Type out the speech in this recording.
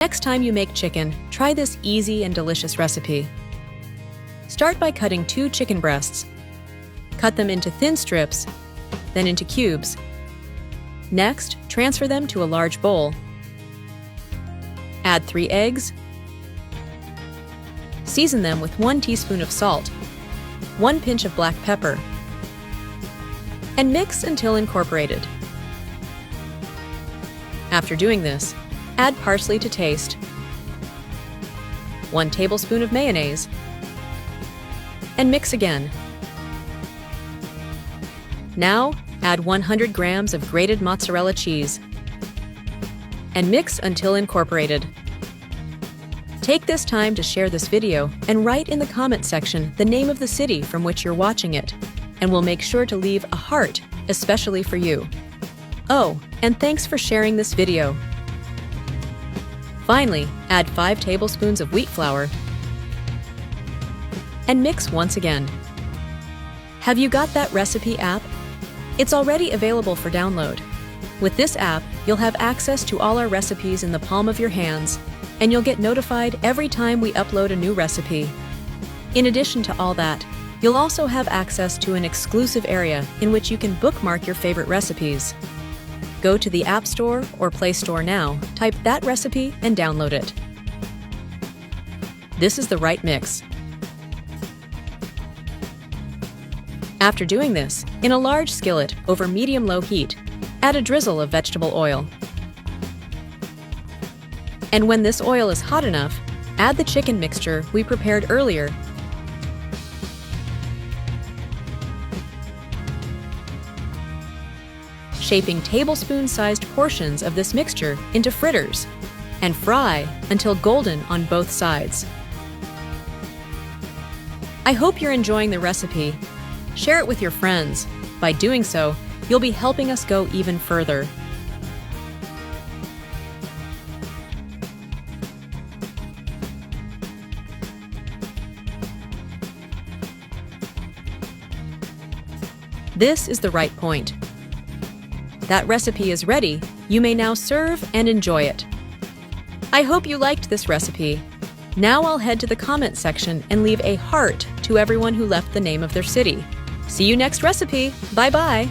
Next time you make chicken, try this easy and delicious recipe. Start by cutting 2 chicken breasts. Cut them into thin strips, then into cubes. Next, transfer them to a large bowl. Add 3 eggs. Season them with 1 teaspoon of salt, 1 pinch of black pepper, and mix until incorporated. After doing this, add parsley to taste, 1 tablespoon of mayonnaise, and mix again. Now, add 100 grams of grated mozzarella cheese and mix until incorporated. Take this time to share this video and write in the comment section the name of the city from which you're watching it, and we'll make sure to leave a heart especially for you. Oh, and thanks for sharing this video. Finally, add 5 tablespoons of wheat flour and mix once again. Have you got that recipe app? It's already available for download. With this app, you'll have access to all our recipes in the palm of your hands, and you'll get notified every time we upload a new recipe. In addition to all that, you'll also have access to an exclusive area in which you can bookmark your favorite recipes. Go to the App Store or Play Store now, type that recipe, and download it. This is the right mix. After doing this, in a large skillet over medium-low heat, add a drizzle of vegetable oil. And when this oil is hot enough, add the chicken mixture we prepared earlier. Shaping tablespoon-sized portions of this mixture into fritters and fry until golden on both sides. I hope you're enjoying the recipe. Share it with your friends. By doing so, you'll be helping us go even further. This is the right point. That recipe is ready. You may now serve and enjoy it. I hope you liked this recipe. Now I'll head to the comment section and leave a heart to everyone who left the name of their city. See you next recipe. Bye-bye.